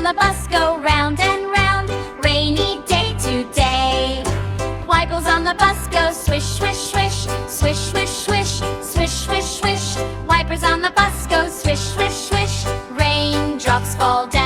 the bus go round and round. Rainy day today. Wipers on the bus go swish, swish, swish. Swish, swish, swish. Swish, swish, swish. Wipers on the bus go swish, swish, swish. Raindrops fall down.